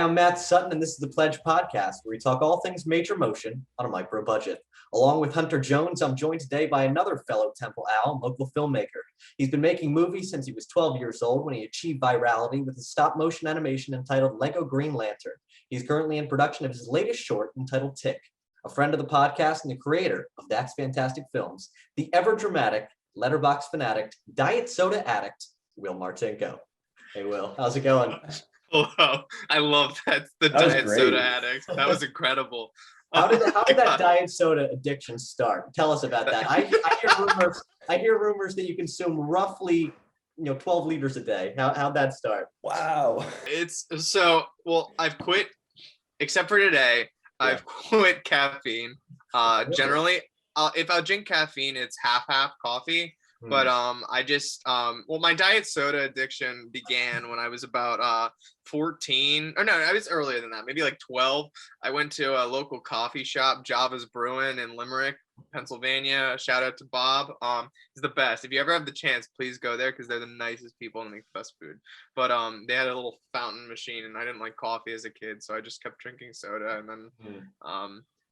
I'm Matt Sutton, and this is the Pledge Podcast, where we talk all things major motion on a micro budget. Along with Hunter Jones, I'm joined today by another fellow Temple Owl and local filmmaker. He's been making movies since he was 12 years old when he achieved virality with his stop-motion animation entitled Lego Green Lantern. He's currently in production of his latest short entitled Tick. A friend of the podcast and the creator of That's Fantastic Films, the ever-dramatic, letterbox fanatic, diet soda addict, Will Martinko. Hey, Will, how's it going? Oh, wow. I love that. The diet soda addict. That was incredible. How did that diet soda addiction start? Tell us about that. I hear rumors that you consume roughly 12 liters a day. How'd that start? Wow. I've quit, except for today. Yeah. I've quit caffeine. Generally, if I drink caffeine, it's half coffee. But my diet soda addiction began when I was about 14, or no, I was earlier than that, maybe like 12. I went to a local coffee shop, Java's Brewing in Limerick, Pennsylvania. Shout out to Bob. He's the best. If you ever have the chance, please go there because they're the nicest people and make the best food. But they had a little fountain machine, and I didn't like coffee as a kid, so I just kept drinking soda, and then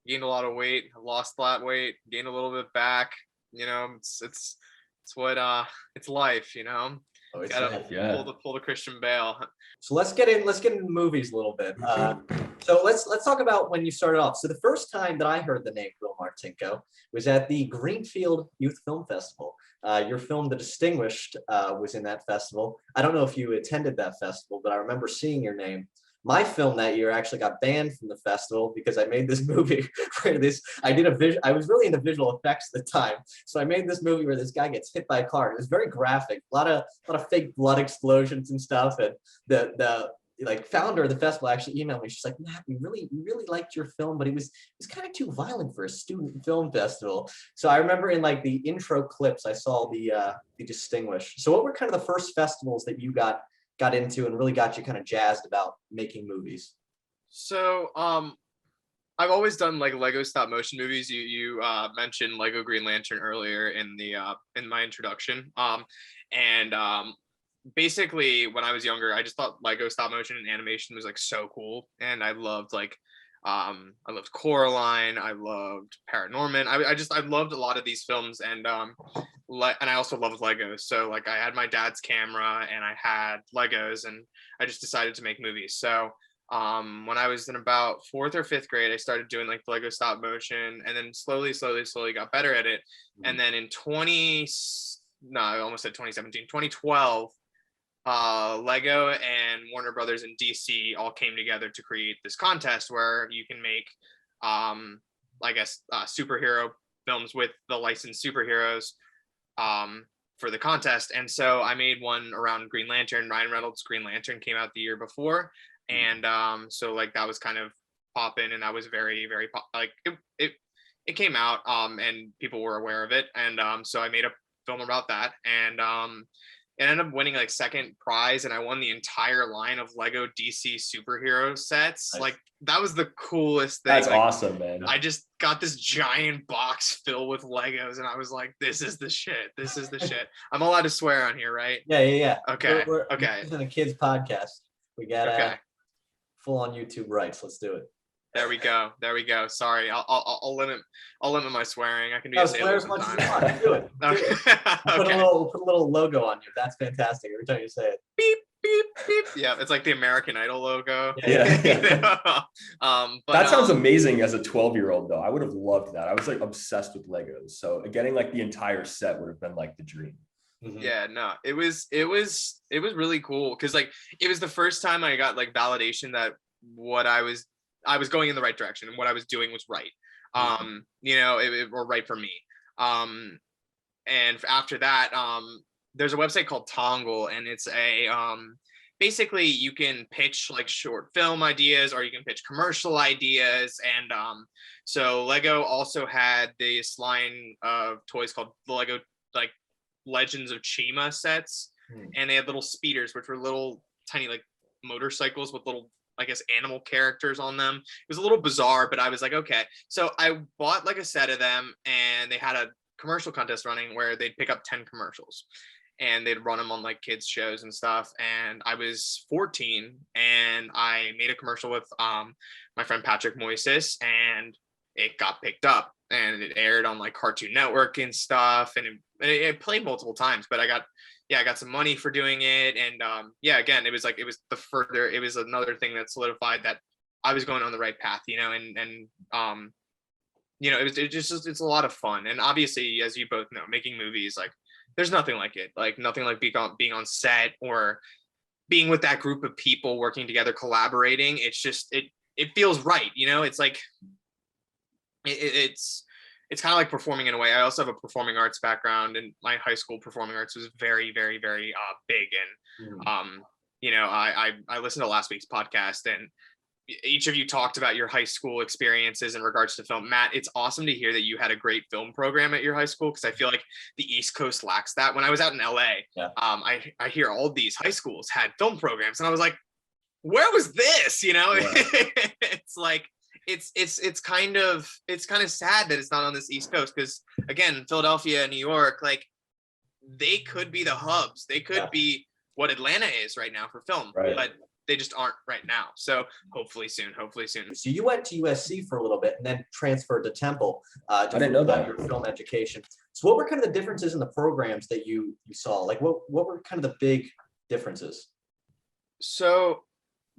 gained a lot of weight, lost a lot of weight, gained a little bit back. It's life, Oh, it's gotta life, yeah. pull the Christian Bale. So let's get into movies a little bit. So let's talk about when you started off. So the first time that I heard the name Will Martinko was at the Greenfield Youth Film Festival. Your film, The Distinguished, was in that festival. I don't know if you attended that festival, but I remember seeing your name. My film that year actually got banned from the festival because I made this movie where I was really into visual effects at the time. So I made this movie where this guy gets hit by a car. It was very graphic, a lot of fake blood explosions and stuff. And the founder of the festival actually emailed me. She's like, Matt, we really liked your film, but it was kind of too violent for a student film festival. So I remember in the intro clips, I saw the Distinguished. So what were kind of the first festivals that you got into and really got you kind of jazzed about making movies? So I've always done Lego stop motion movies. You mentioned Lego Green Lantern earlier in my introduction. Basically when I was younger, I just thought Lego stop motion and animation was so cool, and I loved I loved Coraline, I loved Paranorman. I loved a lot of these films, and I also loved Legos. So I had my dad's camera and I had Legos, and I just decided to make movies. So when I was in about 4th or 5th grade, I started doing the Lego stop motion, and then slowly got better at it. And then in 2012, Lego and Warner Brothers and DC all came together to create this contest where you can make superhero films with the licensed superheroes for the contest. And so I made one around Green Lantern. Ryan Reynolds' Green Lantern came out the year before, and so that was kind of popping, and that was very, very it came out and people were aware of it, and so I made a film about that, and it ended up winning second prize, and I won the entire line of Lego DC superhero sets. Nice. That was the coolest thing. That's awesome, man. I just got this giant box filled with Legos, and I was like, this is the shit. This is the shit. I'm allowed to swear on here, right? Yeah. Okay. Okay. This is a kids podcast. We got full on YouTube rights. Let's do it. There we go. Sorry, I'll limit my swearing. I can be swear as much as you want. Do it. We'll put a little logo on you. That's fantastic. Every time you say it. Beep beep beep. Yeah, it's like the American Idol logo. Yeah. That sounds amazing. amazing as a 12-year-old though. I would have loved that. I was obsessed with Legos. So getting the entire set would have been the dream. Mm-hmm. Yeah, no, it was really cool because it was the first time I got validation that what I was going in the right direction and what I was doing was right. Or right for me. And after that, there's a website called Tongle, and it's basically you can pitch short film ideas, or you can pitch commercial ideas. And so Lego also had this line of toys called the Lego Legends of Chima sets, and they had little speeders, which were little tiny motorcycles with little animal characters on them. It was a little bizarre, but I was okay. So I bought a set of them, and they had a commercial contest running where they'd pick up 10 commercials. and they'd run them on like kids shows and stuff. And I was 14 and I made a commercial with my friend Patrick Moises, and it got picked up and it aired on like Cartoon Network and stuff, and it played multiple times. But I got some money for doing it, and again, it was another thing that solidified that I was going on the right path, and it's a lot of fun. And obviously, as you both know, making movies, like, there's nothing like it, like nothing like being on set or being with that group of people working together, collaborating. It's just, it feels right. It's like, it's kind of like performing in a way. I also have a performing arts background, and my high school performing arts was very, very, very big. And, I listened to last week's podcast, and each of you talked about your high school experiences in regards to film. Matt, it's awesome to hear that you had a great film program at your high school, because I feel like the East Coast lacks that. When I was out in LA, I hear all these high schools had film programs, and I was like, where was this? It's like, it's kind of sad that it's not on this East Coast, because again, Philadelphia, New York, like, they could be the hubs. They could be what Atlanta is right now for film, but they just aren't right now. So hopefully soon. So you went to USC for a little bit and then transferred to Temple. I didn't know that. Your film education. So what were kind of the differences in the programs that you saw? Like, what were kind of the big differences? So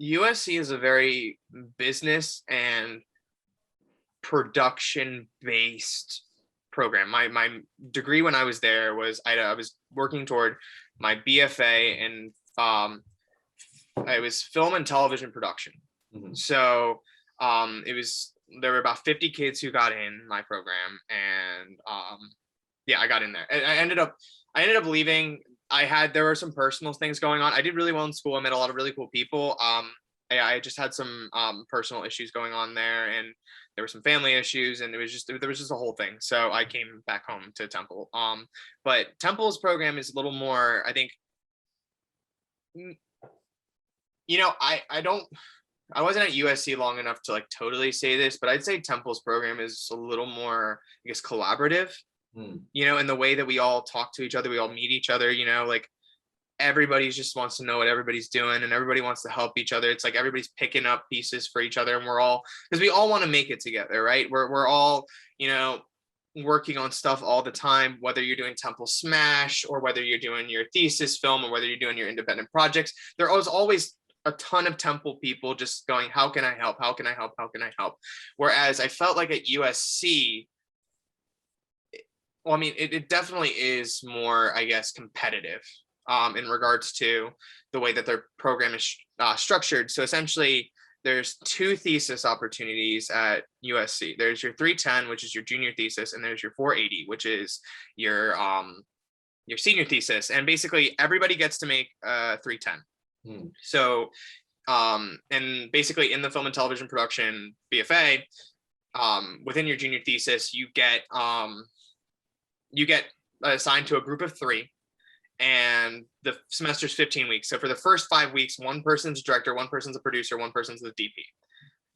USC is a very business and production based program. My degree when I was there was I was working toward my BFA, and it was film and television production. Mm-hmm. So there were about 50 kids who got in my program, and I got in there. And I ended up leaving. There were some personal things going on. I did really well in school. I met a lot of really cool people. I just had some personal issues going on there, and there were some family issues, and there was just a whole thing. So I came back home to Temple. But Temple's program is a little more, I think, I wasn't at USC long enough to like totally say this, but I'd say Temple's program is a little more, I guess, collaborative, in the way that we all talk to each other, we all meet each other, like everybody just wants to know what everybody's doing, and everybody wants to help each other. It's like everybody's picking up pieces for each other, and because we all want to make it together, right? We're all, working on stuff all the time, whether you're doing Temple Smash or whether you're doing your thesis film or whether you're doing your independent projects. There was always a ton of Temple people just going, how can I help? How can I help? How can I help? Whereas I felt like at USC, well, I mean, it definitely is more, I guess, competitive in regards to the way that their program is structured. So essentially, there's 2 thesis opportunities at USC. There's your 310, which is your junior thesis, and there's your 480, which is your senior thesis. And basically, everybody gets to make 310. So, and basically in the film and television production BFA, within your junior thesis, you get assigned to a group of 3, and the semester's 15 weeks. So for the first 5 weeks, one person's a director, one person's a producer, one person's the DP.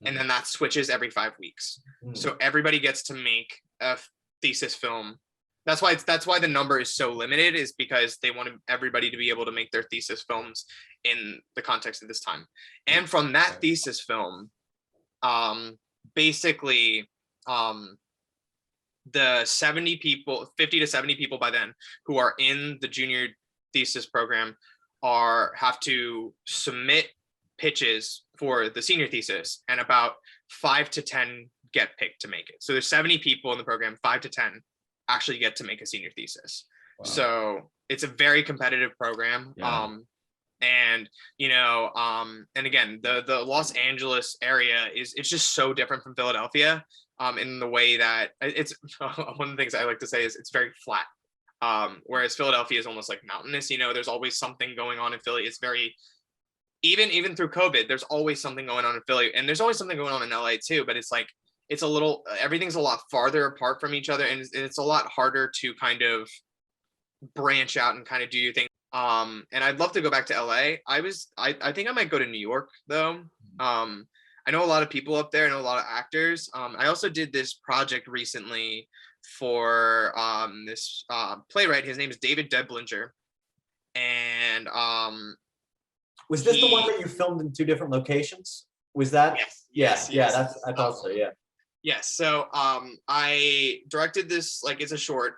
And then that switches every 5 weeks. So everybody gets to make a thesis film. That's why the number is so limited, is because they want everybody to be able to make their thesis films in the context of this time. And from that thesis film, basically, the 70 people, 50 to 70 people by then who are in the junior thesis program have to submit pitches for the senior thesis, and about 5 to 10 get picked to make it. So there's 70 people in the program, 5 to 10 actually get to make a senior thesis. Wow. So it's a very competitive program. Yeah. And again, the Los Angeles area it's just so different from Philadelphia, in the way that it's one of the things I like to say is it's very flat. Whereas Philadelphia is almost like mountainous, there's always something going on in Philly. It's very, even through COVID, there's always something going on in Philly, and there's always something going on in LA too, but it's like, everything's a lot farther apart from each other, and it's a lot harder to kind of branch out and kind of do your thing. And I'd love to go back to LA. I think I might go to New York though. I know a lot of people up there. I know a lot of actors. I also did this project recently for this playwright. His name is David Deblinger. and Was this the one that you filmed in 2 different locations? Was that? Yes. That's, I thought so. Yeah. Yes. So I directed this, like, it's a short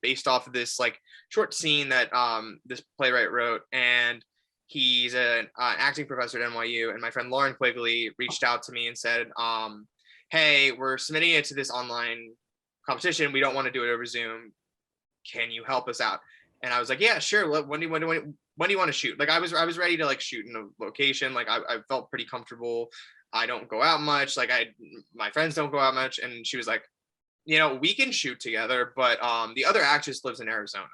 based off of this like short scene that this playwright wrote, and he's an acting professor at NYU, and my friend Lauren Quigley reached out to me and said, hey, we're submitting it to this online competition. We don't want to do it over Zoom. Can you help us out? And I was like, yeah, sure. When do you want to shoot? Like, I was ready to like shoot in a location. Like, I felt pretty comfortable. I don't go out much. Like, my friends don't go out much. And she was like, you know, we can shoot together, but the other actress lives in Arizona.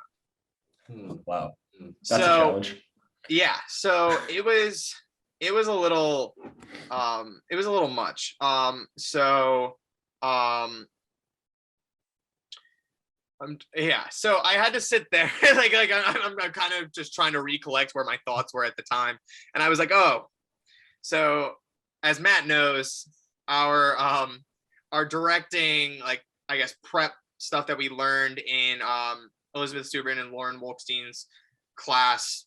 Wow. That's a challenge. Yeah. So it was a little much. So I had to sit there like I'm kind of just trying to recollect where my thoughts were at the time. And I was like, oh, so as Matt knows, our directing, like, I guess, prep stuff that we learned in Elizabeth Stubrin and Lauren Wolkstein's classes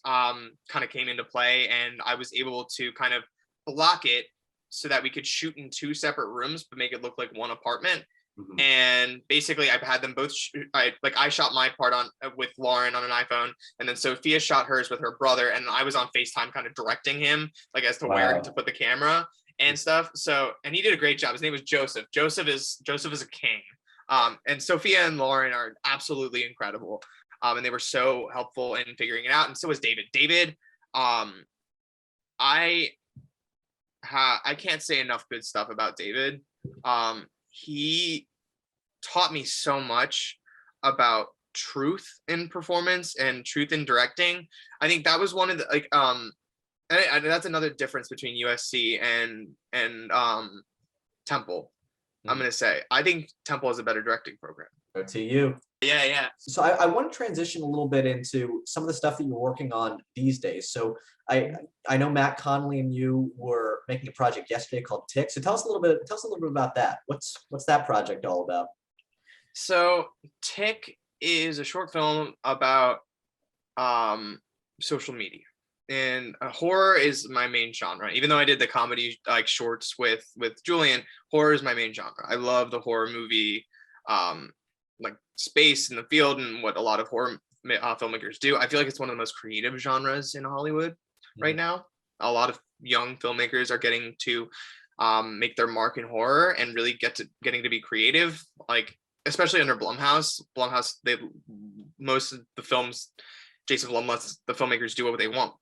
kind of came into play, and I was able to kind of block it so that we could shoot in 2 separate rooms but make it look like one apartment. Mm-hmm. And basically I've had them both I shot my part on with Lauren on an iPhone, and then Sophia shot hers with her brother, and I was on FaceTime kind of directing him, like, as to where to put the camera and stuff. So, and he did a great job. His name was Joseph. Joseph is a king. And Sophia and Lauren are absolutely incredible. And they were so helpful in figuring it out. And so was David. David, I can't say enough good stuff about David. He taught me so much about truth in performance and truth in directing. I think that was one of the and that's another difference between USC and Temple. I'm gonna say I think Temple is a better directing program. Go to you. Yeah. So I want to transition a little bit into some of the stuff that you're working on these days. So I know Matt Connolly and you were making a project yesterday called Tick. So tell us a little bit about that. What's that project all about? So Tick is a short film about social media, and horror is my main genre. Even though I did the comedy like shorts with Julian, horror is my main genre. I love the horror movie like space in the field and what a lot of horror filmmakers do. I feel like it's one of the most creative genres in Hollywood right now. A lot of young filmmakers are getting to make their mark in horror and really getting to be creative, like especially under Blumhouse. Most of the films, Jason Blum lets the filmmakers do what they want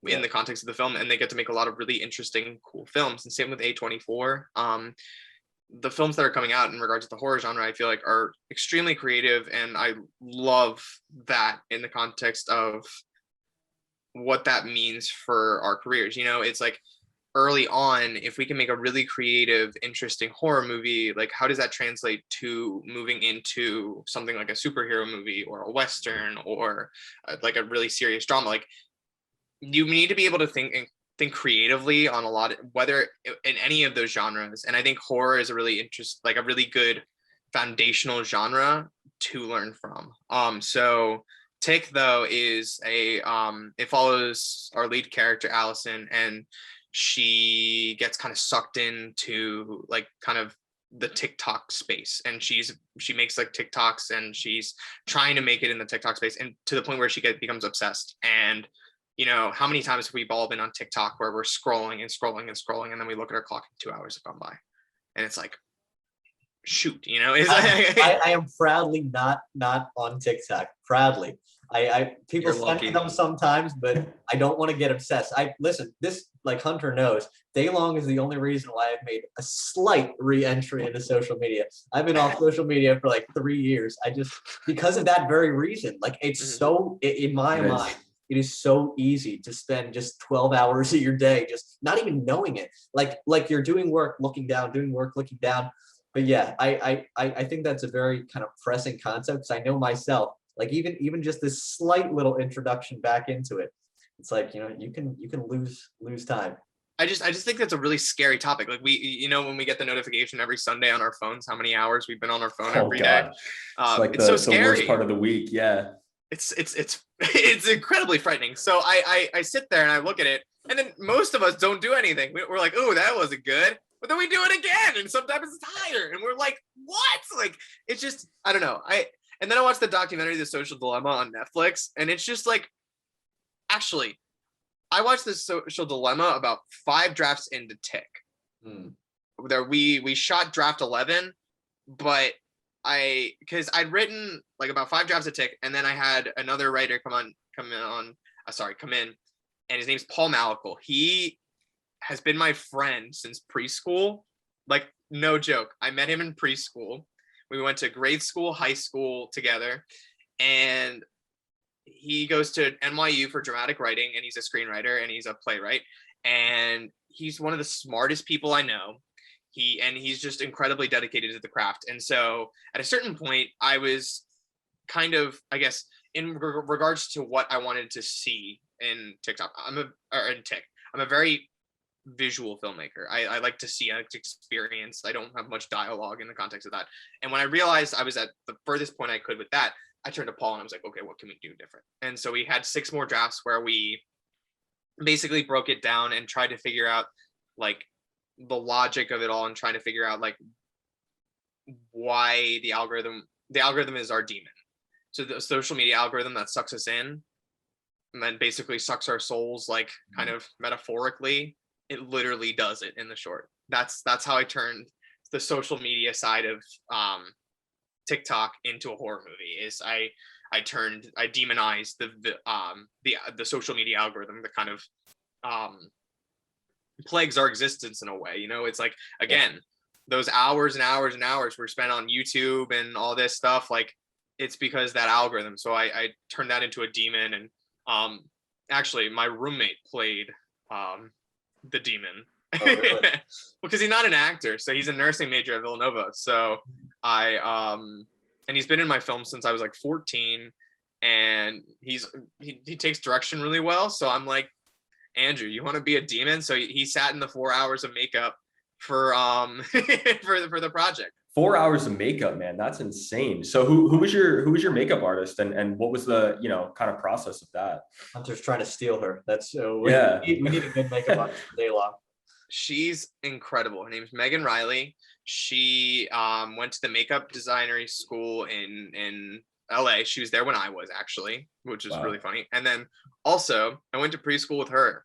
in the context of the film, and they get to make a lot of really interesting, cool films. And same with A24. The films that are coming out in regards to the horror genre, I feel like, are extremely creative, and I love that in the context of what that means for our careers. You know, it's like early on, if we can make a really creative, interesting horror movie, like how does that translate to moving into something like a superhero movie or a Western or like a really serious drama? Like, you need to be able to think creatively on a lot of, whether in any of those genres. And I think horror is a really good foundational genre to learn from. So Tick, though, is it follows our lead character Allison, and she gets kind of sucked into like kind of the TikTok space, and she makes like TikToks, and she's trying to make it in the TikTok space, and to the point where she becomes obsessed. And you know, how many times have we all been on TikTok where we're scrolling, and then we look at our clock and 2 hours have gone by, and it's like, shoot, you know. I am proudly not on TikTok. Proudly, people send me them sometimes, but I don't want to get obsessed. Listen, this, like Hunter knows, Daylong is the only reason why I've made a slight re-entry into social media. I've been off social media for like 3 years. Because of that very reason. Like, it's so, in my mind, it is so easy to spend just 12 hours of your day just not even knowing it. Like you're doing work, looking down. But yeah, I think that's a very kind of pressing concept, because I know myself, like even just this slight little introduction back into it, it's like, you know, you can lose time. I just think that's a really scary topic. Like, we, you know, when we get the notification every Sunday on our phones, how many hours we've been on our phone every day. It's like it's so scary. the worst part of the week. Yeah. it's incredibly frightening. So I sit there and I look at it, and then most of us don't do anything. We're like, oh, that wasn't good. But then we do it again, and sometimes it's higher, and we're like, what? Like, it's just, I don't know. And then I watched the documentary, The Social Dilemma, on Netflix, and it's just like, actually, I watched The Social Dilemma about 5 drafts into Tick. There we shot draft 11, but because I'd written like about 5 drafts of Tick, and then I had another writer come in, and his name's Paul Malical. He has been my friend since preschool. Like, no joke. I met him in preschool. We went to grade school, high school together, and he goes to NYU for dramatic writing, and he's a screenwriter and he's a playwright, and he's one of the smartest people I know. He's just incredibly dedicated to the craft. And so at a certain point, I was kind of, I guess, in regards to what I wanted to see in TikTok, I'm a very visual filmmaker. I like to see, I like to experience. I don't have much dialogue in the context of that. And when I realized I was at the furthest point I could with that, I turned to Paul and I was like, okay, what can we do different? And so we had 6 more drafts where we basically broke it down and tried to figure out like the logic of it all, and trying to figure out like why the algorithm is our demon. So the social media algorithm that sucks us in and then basically sucks our souls, like kind of metaphorically, it literally does it in the short. That's how I turned the social media side of TikTok into a horror movie. Is I demonized the social media algorithm that kind of plagues our existence in a way. You know, it's like, again, those hours and hours and hours were spent on YouTube and all this stuff, like it's because that algorithm. So I turned that into a demon. And actually my roommate played the demon. Oh, really? Because he's not an actor, so he's a nursing major at Villanova. So and he's been in my film since I was like 14, and he takes direction really well. So I'm like, Andrew, you want to be a demon? So he sat in the 4 hours of makeup for for the project. 4 hours of makeup, man, that's insane. So who was your makeup artist, and what was the kind of process of that? Hunter's trying to steal her. That's Yeah. we need a good makeup artist for day long. She's incredible. Her name's Megan Riley. She went to the makeup designery school in LA. She was there when I was, actually, which is really funny. And then also I went to preschool with her,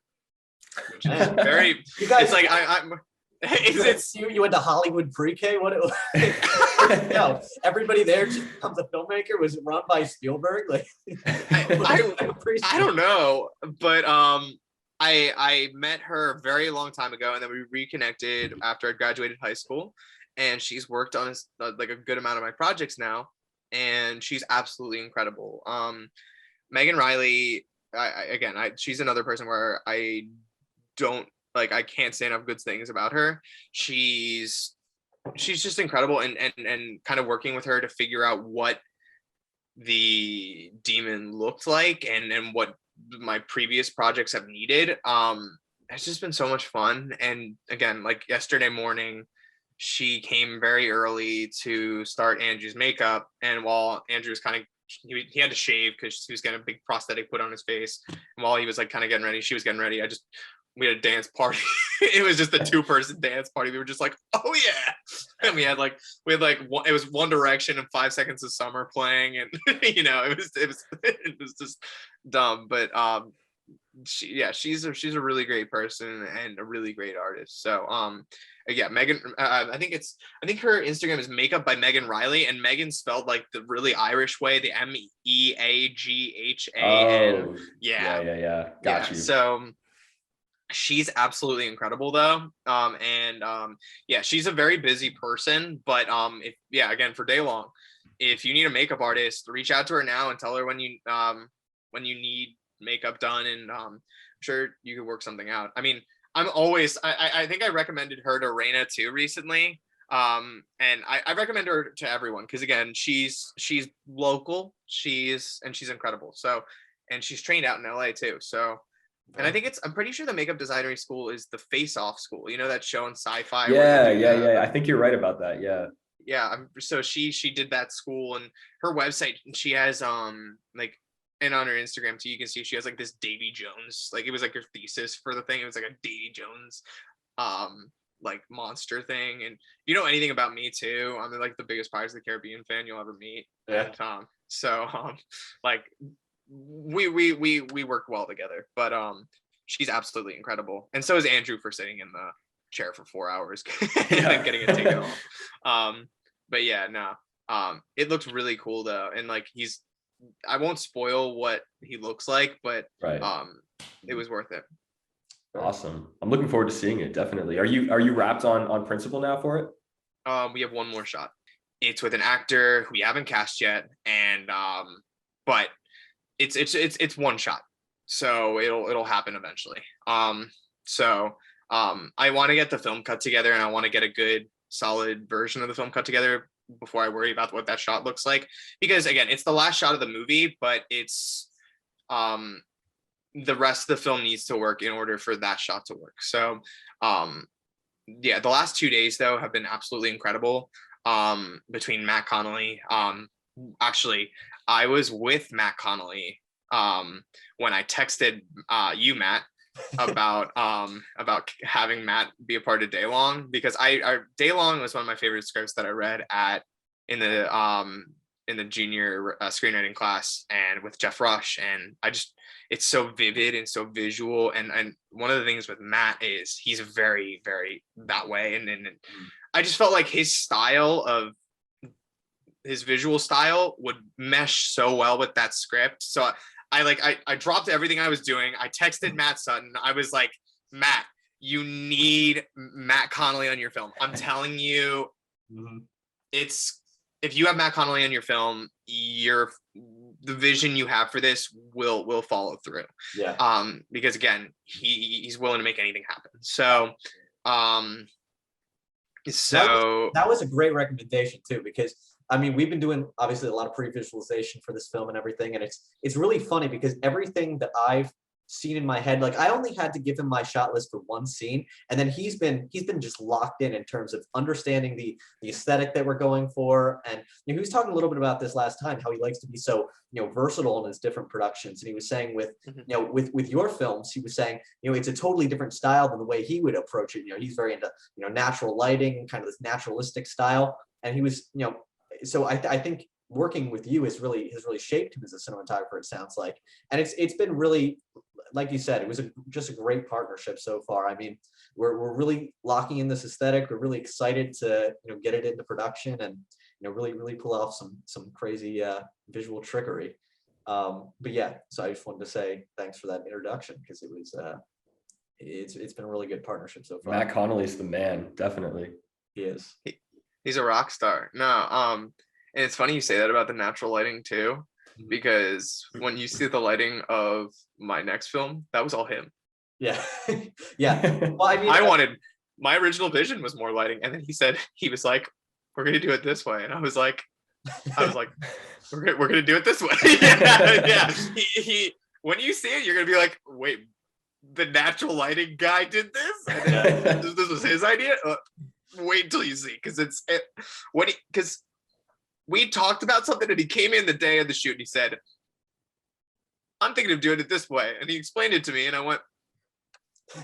which is very, You guys, it's like it's you went to Hollywood pre-K? What no, everybody there just becomes a filmmaker. Was it run by Spielberg? Like I don't know, but I met her a very long time ago, and then we reconnected after I graduated high school, and she's worked on like a good amount of my projects now, and she's absolutely incredible. Megan Riley, she's another person where I can't say enough good things about her. She's just incredible, and kind of working with her to figure out what the demon looked like and what my previous projects have needed. It's just been so much fun. And again, like yesterday morning, she came very early to start Andrew's makeup, and while Andrew was kind of he had to shave because he was getting a big prosthetic put on his face, and while he was like kind of getting ready, she was getting ready. We had a dance party. It was just a 2-person dance party. We were just like, oh yeah. And we had like it was One Direction and 5 Seconds of Summer playing, and it was just dumb. But she's a really great person and a really great artist. So yeah, Megan, I think her Instagram is Makeup by Megan Riley, and Megan spelled like the really Irish way, the MEAGHAN. Oh, yeah. Got you. So she's absolutely incredible though. Yeah, she's a very busy person, but again, for day long, if you need a makeup artist, reach out to her now and tell her when you need makeup done, and I'm sure you could work something out. I mean, I think I recommended her to Raina too recently. And I recommend her to everyone because again, she's local, she's incredible. So, and she's trained out in LA too. So, and I think I'm pretty sure the makeup designery school is the Face Off school. You know that show on Sci-Fi? Yeah. I think you're right about that. Yeah. Yeah. So she did that school, and her website, she has like and on her Instagram too, you can see she has like this Davy Jones, like it was like her thesis for the thing. It was like a Davy Jones like monster thing. And you know anything about me too, I'm like the biggest Pirates of the Caribbean fan you'll ever meet. Yeah. And so like we work well together. But she's absolutely incredible, and so is Andrew for sitting in the chair for 4 hours and then getting it taken off. But yeah, no, it looks really cool though, and like I won't spoil what he looks like, but Right. it was worth it. Awesome. I'm looking forward to seeing it. Definitely. Are you wrapped on principle now for it? We have one more shot. It's with an actor who we haven't cast yet, and but it's one shot, so it'll happen eventually. So I want to get the film cut together, and I want to get a good solid version of the film cut together before I worry about what that shot looks like, because again, it's the last shot of the movie, but it's the rest of the film needs to work in order for that shot to work. So yeah, the last 2 days though have been absolutely incredible. Between Matt Connolly, actually I was with Matt Connolly when I texted you, Matt, about having Matt be a part of Day Long, because I Day Long was one of my favorite scripts that I read in the junior screenwriting class, and with Jeff Rush, and it's so vivid and so visual, and one of the things with Matt is he's very, very that way, and I just felt like his visual style would mesh so well with that script. So I dropped everything I was doing. I texted Matt Sutton. I was like, Matt, you need Matt Connolly on your film. I'm telling you, if you have Matt Connolly on your film, the vision you have for this will follow through. Yeah. Because again, he's willing to make anything happen. So that was a great recommendation too, because I mean, we've been doing obviously a lot of pre-visualization for this film and everything, and it's really funny because everything that I've seen in my head, like I only had to give him my shot list for one scene, and then he's been just locked in terms of understanding the aesthetic that we're going for. And he was talking a little bit about this last time, how he likes to be so versatile in his different productions. And he was saying with with your films, he was saying it's a totally different style than the way he would approach it. He's very into natural lighting, kind of this naturalistic style, and he was so I think working with you has really shaped him as a cinematographer, it sounds like. And it's been really, like you said, it was just a great partnership so far. I mean, we're really locking in this aesthetic. We're really excited to get it into production and really pull off some crazy visual trickery. But yeah, so I just wanted to say thanks for that introduction, because it's been a really good partnership so far. Matt Connolly's the man, definitely. He is. He's a rock star. No, and it's funny you say that about the natural lighting too, because when you see the lighting of my next film, that was all him. Yeah. Yeah. Well, I mean, my original vision was more lighting, and then he was like, we're gonna do it this way, and I was like, we're gonna do it this way. Yeah. He when you see it, you're gonna be like, wait, the natural lighting guy did this, and then this was his idea. Wait until you see, because we talked about something, and he came in the day of the shoot and he said, I'm thinking of doing it this way, and he explained it to me, and I went,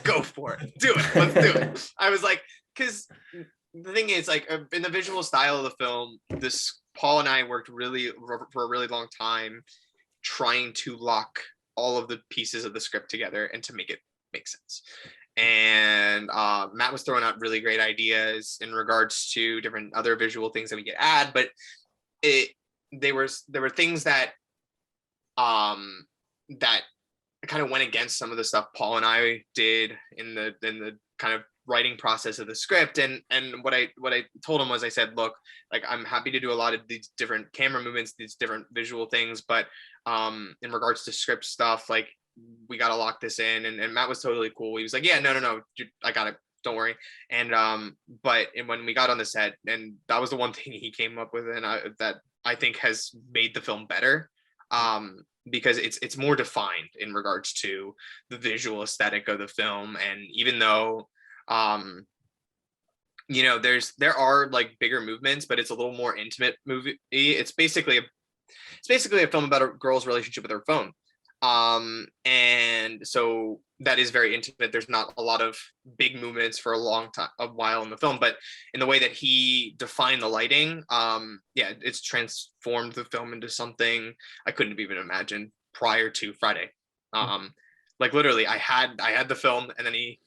go for it, do it, let's do it. I was like, because the thing is, like, in the visual style of the film, Paul and I worked really for a really long time trying to lock all of the pieces of the script together and to make it make sense. And Matt was throwing out really great ideas in regards to different other visual things that we could add, but there were things that that kind of went against some of the stuff Paul and I did in the kind of writing process of the script. And what I told him was, I said, look, like, I'm happy to do a lot of these different camera movements, these different visual things, but in regards to script stuff, like, we got to lock this in. And Matt was totally cool. He was like, yeah, no, dude, I got it, don't worry. And but when we got on the set, and that was the one thing he came up with, and that I think has made the film better, because it's more defined in regards to the visual aesthetic of the film. And even though there are like bigger movements, but it's a little more intimate movie. It's basically it's basically a film about a girl's relationship with her phone. And so that is very intimate. There's not a lot of big movements for a while in the film, but in the way that he defined the lighting, yeah, it's transformed the film into something I couldn't have even imagined prior to Friday. Like literally I had the film, and then he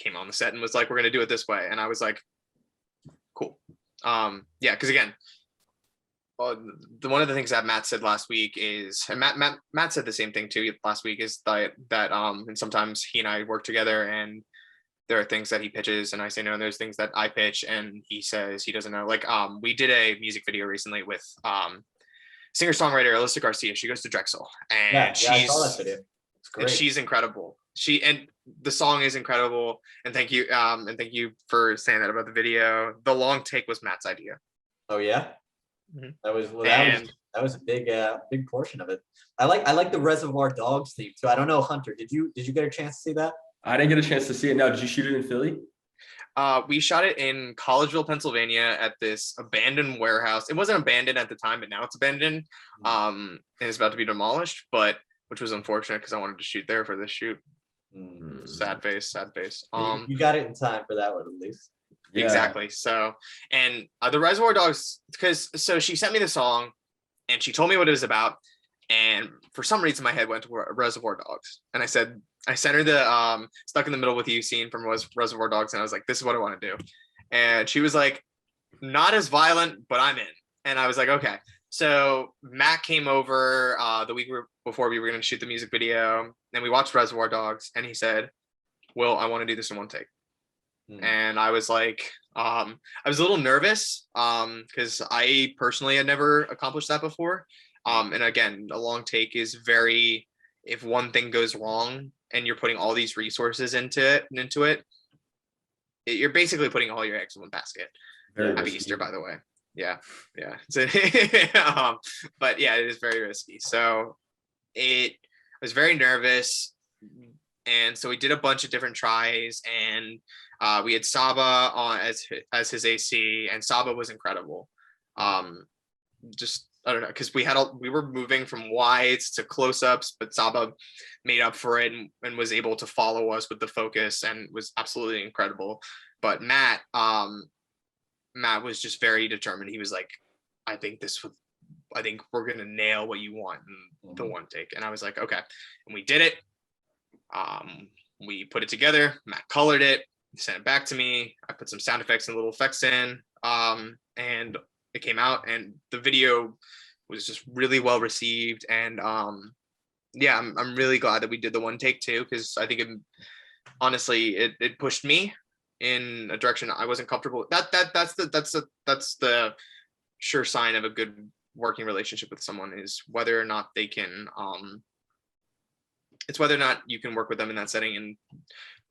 came on the set and was like, we're going to do it this way. And I was like, cool. Yeah. Cause again, one of the things that Matt said last week is, and Matt said the same thing too last week, is that and sometimes he and I work together, and there are things that he pitches and I say no, and there's things that I pitch and he says he doesn't know. Like we did a music video recently with singer-songwriter Alyssa Garcia. She goes to Drexel, and I saw that video. It's great. And she's incredible. And the song is incredible. And thank you for saying that about the video. The long take was Matt's idea. Oh yeah. Mm-hmm. That was a big portion of it. I like the Reservoir Dogs theme too. I don't know, Hunter, did you get a chance to see that? I didn't get a chance to see it. Now, did you shoot it in Philly? We shot it in Collegeville, Pennsylvania, at this abandoned warehouse. It wasn't abandoned at the time, but now it's abandoned. And it's about to be demolished, which was unfortunate because I wanted to shoot there for this shoot. Sad face. You got it in time for that one at least. Yeah. Exactly. So, and the Reservoir Dogs, so she sent me the song and she told me what it was about. And for some reason my head went to Reservoir Dogs. And I sent her the Stuck in the Middle with You scene from Reservoir Dogs. And I was like, this is what I want to do. And she was like, not as violent, but I'm in. And I was like, okay. So Matt came over the week before we were going to shoot the music video, and we watched Reservoir Dogs, and he said, Will, I want to do this in one take. And I was like, I was a little nervous because I personally had never accomplished that before. And again, a long take is if one thing goes wrong and you're putting all these resources into it, you're basically putting all your eggs in one basket. Happy Easter, by the way. Yeah. So, but yeah, it is very risky. So I was very nervous. And so we did a bunch of different tries, and we had Saba on as his AC, and Saba was incredible. Just, I don't know, because we were moving from wides to close-ups, but Saba made up for it and was able to follow us with the focus, and was absolutely incredible. But Matt was just very determined. He was like, I think we're gonna nail what you want in the one take. And I was like, okay. And we did it. We put it together. Matt colored it, sent it back to me. I put some sound effects and little effects in, and it came out. And the video was just really well received. And yeah, I'm really glad that we did the one take too, because I think honestly it pushed me in a direction I wasn't comfortable with. That's the sure sign of a good working relationship with someone, is whether or not they can it's whether or not you can work with them in that setting, and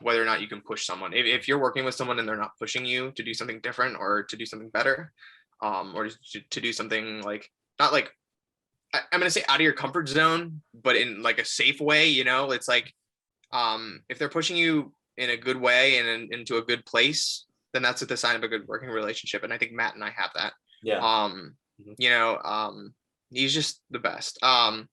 whether or not you can push someone. If you're working with someone and they're not pushing you to do something different or to do something better, or to do something like, not like, I'm gonna say out of your comfort zone, but in like a safe way, it's like, if they're pushing you in a good way and into a good place, then that's the sign of a good working relationship. And I think Matt and I have that. Yeah. He's just the best. I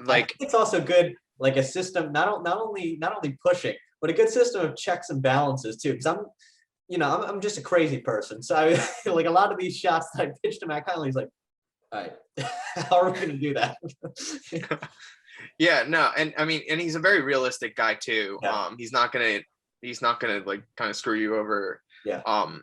think it's also good, like a system, not only pushing, but a good system of checks and balances too. Because I'm just a crazy person. So I like a lot of these shots that I pitched to Matt Conley, he's like, all right, how are we going to do that? Yeah, no, and I mean, and he's a very realistic guy too. Yeah. He's not gonna like kind of screw you over. Yeah.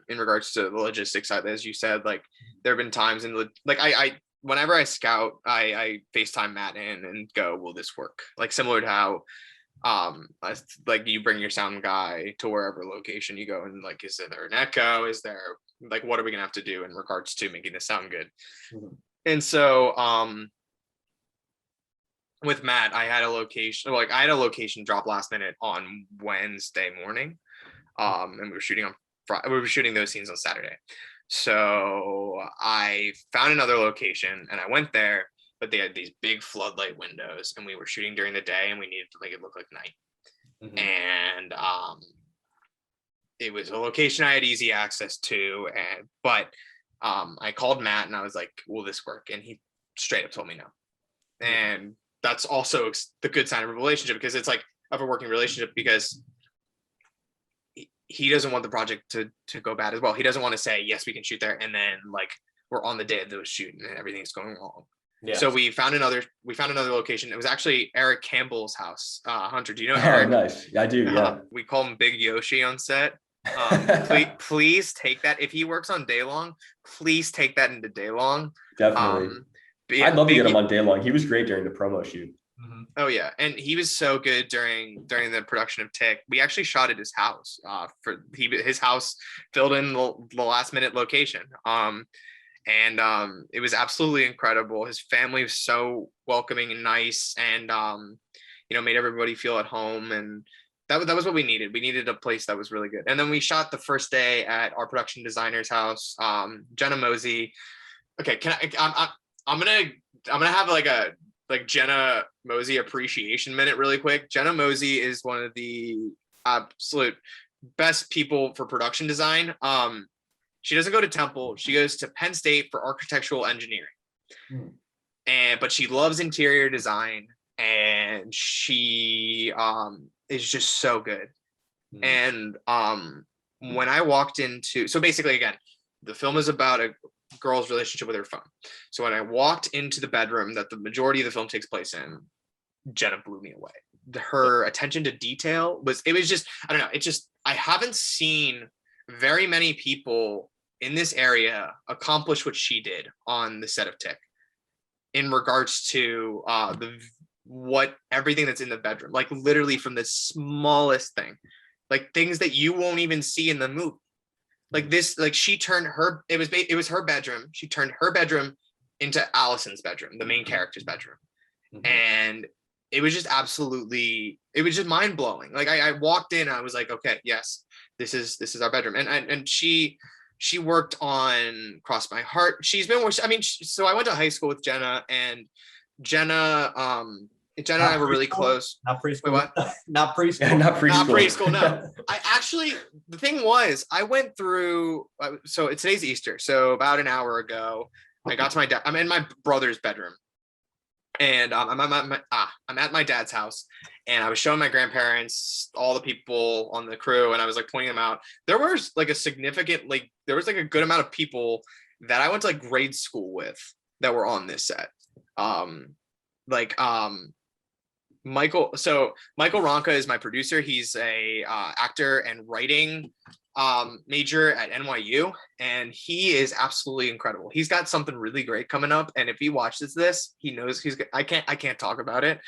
In regards to the logistics side, as you said, like there have been times I whenever I scout, I FaceTime Matt in and go, will this work? Like similar to how like you bring your sound guy to wherever location you go, and like, is there an echo? Is there, like, what are we gonna have to do in regards to making this sound good? Mm-hmm. And so with Matt, I had a location drop last minute on Wednesday morning. And we were shooting those scenes on Saturday. So I found another location and I went there, but they had these big floodlight windows, and we were shooting during the day and we needed to make it look like night. Mm-hmm. And it was a location I had easy access to, but I called Matt and I was like, will this work? And he straight up told me no. And that's also the good sign of a relationship, because it's like of a working relationship, because he doesn't want the project to go bad as well. He doesn't want to say, yes, we can shoot there, and then like we're on the day of the shoot and everything's going wrong. Yeah. So we found another location. It was actually Eric Campbell's house. Hunter, do you know Eric? Oh, nice. Yeah, I do. Yeah. We call him Big Yoshi on set. Please take that. If he works on Day Long, please take that into Day Long. Definitely. I'd love to get him on Day Long. He was great during the promo shoot. Mm-hmm. Oh yeah, and he was so good during the production of Tick. We actually shot at his house. His house filled in the last minute location. It was absolutely incredible. His family was so welcoming and nice, and made everybody feel at home. And that was what we needed. We needed a place that was really good. And then we shot the first day at our production designer's house, Jenna Mosey. Okay, I'm gonna have like Jenna Mosey appreciation minute really quick. Jenna Mosey is one of the absolute best people for production design. She doesn't go to Temple. She goes to Penn State for architectural engineering. But she loves interior design, and she is just so good. And when I walked into, so basically, again, the film is about a girl's relationship with her phone. So when I walked into the bedroom that the majority of the film takes place in, Jenna blew me away. Her attention to detail was just, I don't know. It's just, I haven't seen very many people in this area accomplish what she did on the set of Tick in regards to everything that's in the bedroom, like literally from the smallest thing, like things that you won't even see in the movie. Like this, like she turned it was her bedroom. She turned her bedroom into Allison's bedroom, the main character's bedroom. And it was just it was just mind blowing. Like I walked in, I was like, okay, yes, this is our bedroom. And she worked on Cross My Heart. She's been, so I went to high school with Jenna, and Jenna and I were really close. Not preschool. Wait, what? Not preschool. Yeah, not preschool. Not preschool. No. I actually, the thing was, I went through. So today's Easter. So about an hour ago, I got to my dad. I'm in my brother's bedroom, and I'm at my dad's house, and I was showing my grandparents all the people on the crew, and I was like pointing them out. There was like a significant, like there was like a good amount of people that I went to like grade school with that were on this set. Michael Ronca is my producer. He's a actor and writing major at NYU, and he is absolutely incredible. He's got something really great coming up, and if he watches this, he knows I can't talk about it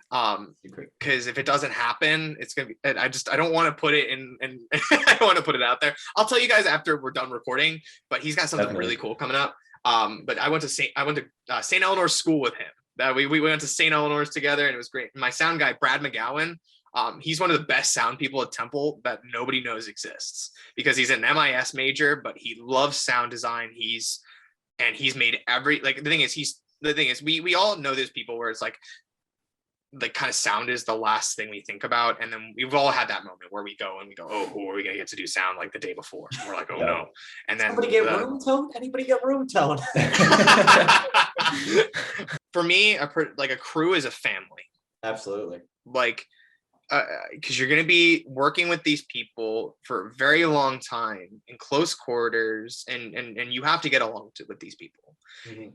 because if it doesn't happen, it's gonna be. I don't want to put it in, and I don't want to put it out there. I'll tell you guys after we're done recording, but he's got something really cool coming up. But I went to St. Eleanor's school with him. We went to St. Eleanor's together, and it was great. My sound guy, Brad McGowan, he's one of the best sound people at Temple that nobody knows exists, because he's an MIS major, but he loves sound design. He's made the thing is we all know there's people where it's like kind of sound is the last thing we think about, and then we've all had that moment where we go, oh, who are we gonna get to do sound like the day before? And we're like, oh no. And then anybody get room tone? For me, a crew is a family. Absolutely. Like, because you're going to be working with these people for a very long time in close quarters, and you have to get along with these people.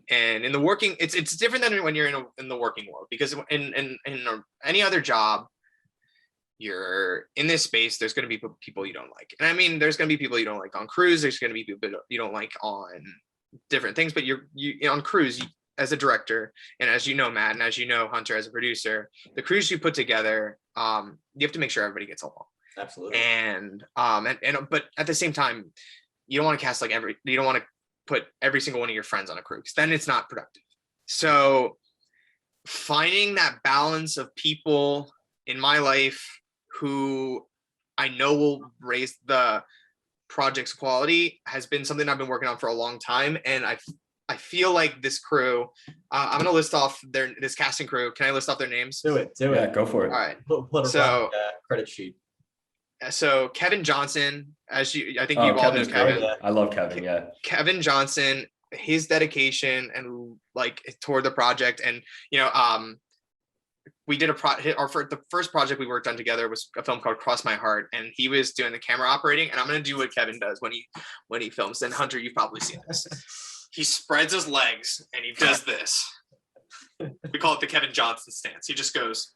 And in the working, it's different than when you're in the working world, because in any other job, you're in this space, there's going to be people you don't like. And I mean, there's going to be people you don't like on crews. There's going to be people you don't like on different things, but you on crews, as a director, and as you know, Matt, and as you know, Hunter, as a producer, the crews you put together, you have to make sure everybody gets along. Absolutely. And but at the same time, you don't want to cast you don't want to put every single one of your friends on a crew, because then it's not productive. So finding that balance of people in my life who I know will raise the project's quality has been something I've been working on for a long time. And I feel like this crew, I'm going to list off this casting crew. Can I list off their names? Do it. Yeah, go for it. All right. Put so, credit sheet. So Kevin Johnson, I think Oh, you all know Kevin's great. Kevin. I love Kevin. Yeah. Kevin Johnson, his dedication and like toward the project, and we did the first project we worked on together was a film called Cross My Heart, and he was doing the camera operating, and I'm gonna do what Kevin does when he films. And Hunter, you've probably seen this. He spreads his legs and he does this. We call it the Kevin Johnson stance. He just goes.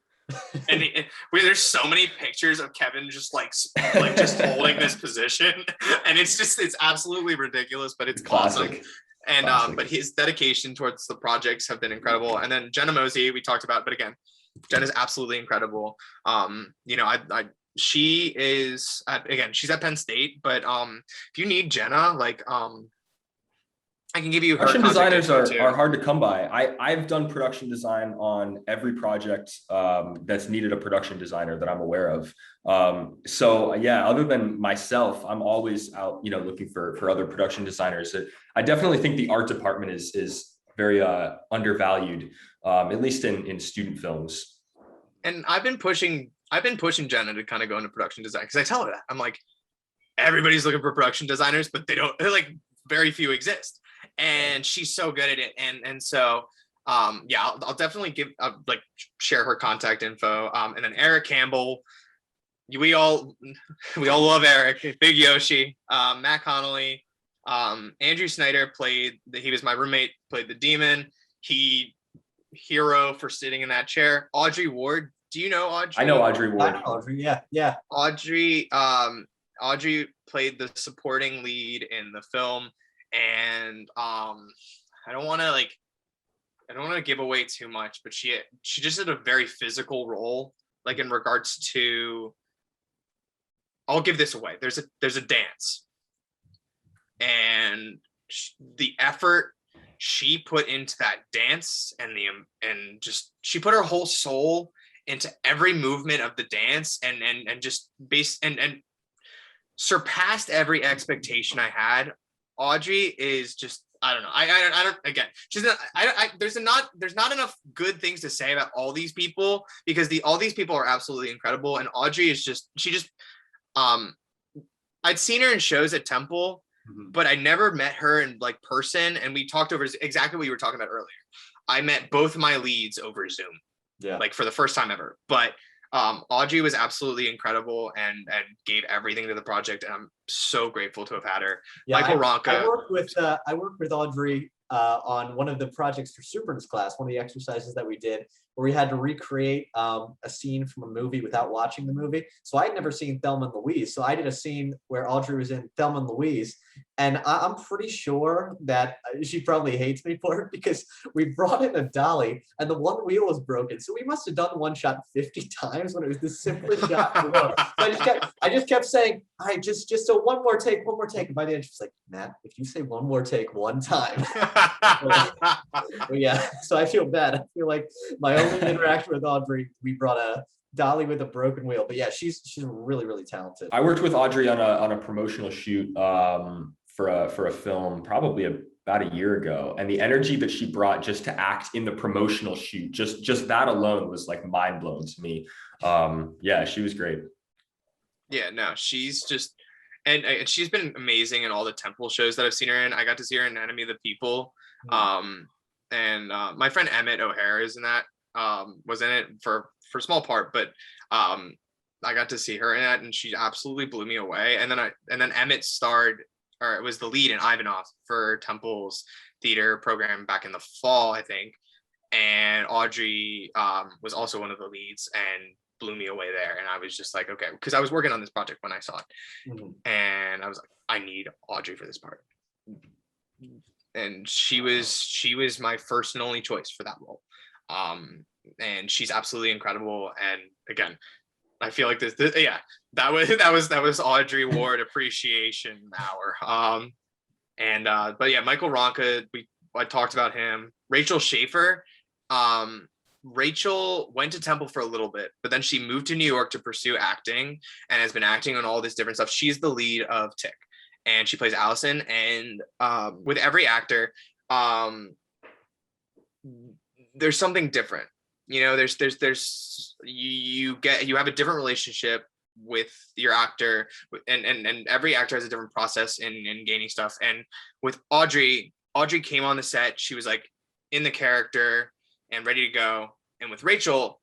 And there's so many pictures of Kevin just like just holding this position, and it's absolutely ridiculous, but it's Classic. awesome. And Classic. But his dedication towards the projects have been incredible. And then Jenna Mosey, we talked about, but again, Jen is absolutely incredible. She is she's at Penn State, but if you need Jenna, I can give you her production designers contact are hard to come by. I've done production design on every project that's needed a production designer that I'm aware of. So yeah, other than myself, I'm always out, looking for other production designers. I definitely think the art department is very undervalued, at least in student films. And I've been pushing Jenna to kind of go into production design, because I tell her that I'm like, everybody's looking for production designers, but very few exist. And she's so good at it. And so, I'll definitely share her contact info. And then Eric Campbell, we all love Eric, Big Yoshi, Matt Connolly, Andrew Snyder he was my roommate, played the demon. Hero for sitting in that chair. Audrey Ward. Do you know Audrey? I know Audrey Ward. Audrey, yeah. Audrey played the supporting lead in the film. And I don't want to give away too much, but she just did a very physical role, like in regards to, I'll give this away. There's a dance, and the effort she put into that dance, and she put her whole soul into every movement of the dance, and surpassed every expectation I had. Audrey is just, I don't know. I don't, again, she's not, there's not enough good things to say about all these people, because all these people are absolutely incredible. And Audrey is I'd seen her in shows at Temple, but I never met her in person. And we talked over exactly what you were talking about earlier. I met both my leads over Zoom, for the first time ever. But Audrey was absolutely incredible and gave everything to the project, and I'm so grateful to have had her. Yeah, Michael Ronca. I worked with Audrey on one of the projects for Superman's class, one of the exercises that we did, where we had to recreate a scene from a movie without watching the movie. So I'd never seen Thelma and Louise. So I did a scene where Audrey was in Thelma and Louise. And I'm pretty sure that she probably hates me for it, because we brought in a dolly and the one wheel was broken. So we must have done one shot 50 times when it was the simplest shot in the world. So I just kept saying, all right, just so one more take. And by the end, she's like, Matt, if you say one more take one time. Well, yeah, so I feel bad. I feel like my only interaction with Audrey, we brought a dolly with a broken wheel. But yeah, she's really, really talented. I worked with Audrey on a promotional shoot for a film probably about a year ago, and the energy that she brought just to act in the promotional shoot, just that alone was mind blowing to me. Yeah, she was great. Yeah, no, she's just, and she's been amazing in all the Temple shows that I've seen her in. I got to see her in Enemy of the People. And my friend Emmett O'Hare is in that, was in it for a small part, but I got to see her in that, and she absolutely blew me away. And then Emmett was the lead in Ivanov for Temple's theater program back in the fall, I think. And Audrey was also one of the leads and blew me away there. And I was just like, okay, because I was working on this project when I saw it. And I was like, I need Audrey for this part. And she was my first and only choice for that role. And she's absolutely incredible. And again, I feel like this that was Audrey Ward appreciation hour. But yeah, Michael Ronca, I talked about him. Rachel Schaefer, Rachel went to Temple for a little bit, but then she moved to New York to pursue acting and has been acting on all this different stuff. She's the lead of Tick, and she plays Allison. And with every actor, there's something different. There's you have a different relationship with your actor, and every actor has a different process in gaining stuff. And with Audrey came on the set, she was like in the character and ready to go. And with Rachel,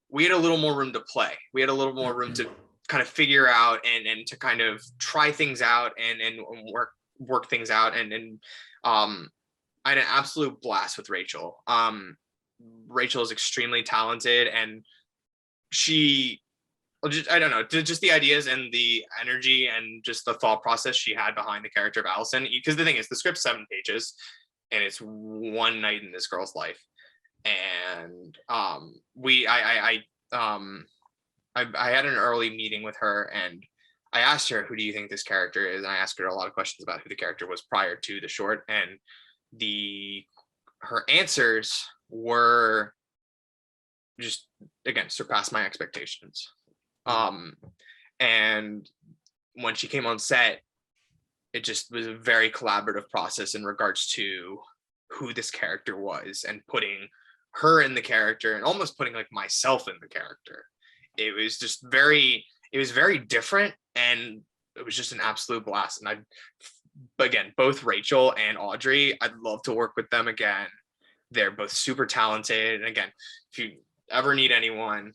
we had a little more room to play. We had a little more room to kind of figure out and to kind of try things out and work things out. And I had an absolute blast with Rachel. Rachel is extremely talented, and I don't know, just the ideas and the energy and just the thought process she had behind the character of Allison. Because the thing is, the script's 7 pages, and it's one night in this girl's life. And I had an early meeting with her, and I asked her, who do you think this character is? And I asked her a lot of questions about who the character was prior to the short, and her answers were just, again, surpassed my expectations. And when she came on set, it just was a very collaborative process in regards to who this character was, and putting her in the character and almost putting like myself in the character. It was just very different, and it was just an absolute blast. And again, both Rachel and Audrey, I'd love to work with them again. They're both super talented. And again, if you ever need anyone,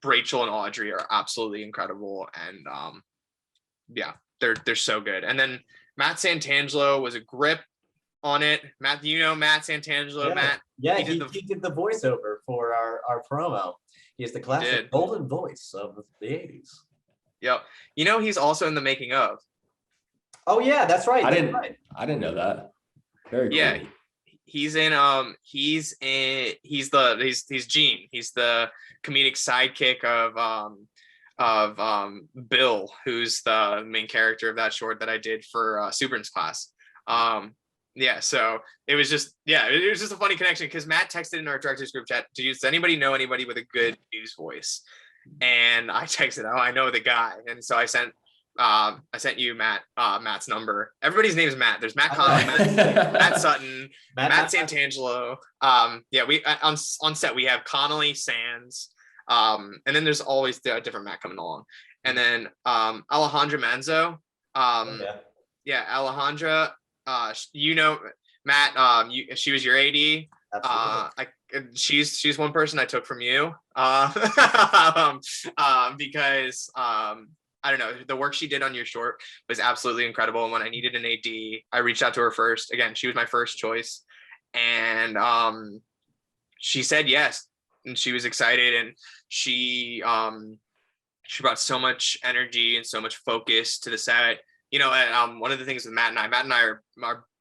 Rachel and Audrey are absolutely incredible. And yeah, they're so good. And then Matt Santangelo was a grip on it. Matt, Matt Santangelo? Yeah. Matt? Yeah, he did the voiceover for our promo. He is the classic golden voice of the 80s. Yep. He's also in the making of. Oh yeah, that's right. I didn't know that. Very cool. Yeah. He's in he's Gene. He's the comedic sidekick of Bill, who's the main character of that short that I did for Superman's class. Yeah, so it was just a funny connection, because Matt texted in our director's group chat, does anybody know anybody with a good news voice? And I texted, I know the guy. And so I sent you Matt's number. Everybody's name is Matt. There's Matt Conley, Matt Sutton, Matt Santangelo. We on set we have Connolly, Sands, and then there's always a different Matt coming along. And then Alejandra Manzo. Alejandra. Matt, she was your AD. She's one person I took from you, because I don't know, the work she did on your short was absolutely incredible. And when I needed an AD, I reached out to her first. Again, she was my first choice, and she said yes, and she was excited, and she brought so much energy and so much focus to the set. And one of the things with Matt and I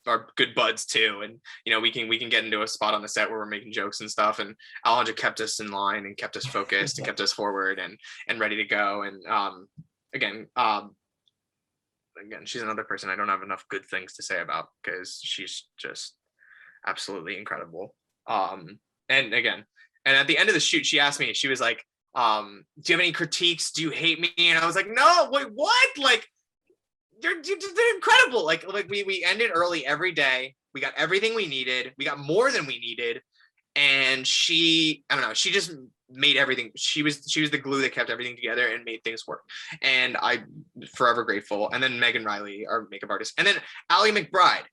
are good buds too, and we can get into a spot on the set where we're making jokes and stuff, and Alejandra kept us in line and kept us focused and kept us forward and ready to go. And again, she's another person I don't have enough good things to say about, because she's just absolutely incredible. And at the end of the shoot, she asked me, she was like, do you have any critiques? Do you hate me? And I was like, no, wait, what? Like, they're incredible. Like we ended early every day. We got everything we needed. We got more than we needed. And she just made everything. She was the glue that kept everything together and made things work. And I'm forever grateful. And then Megan Riley, our makeup artist. And then Allie McBride,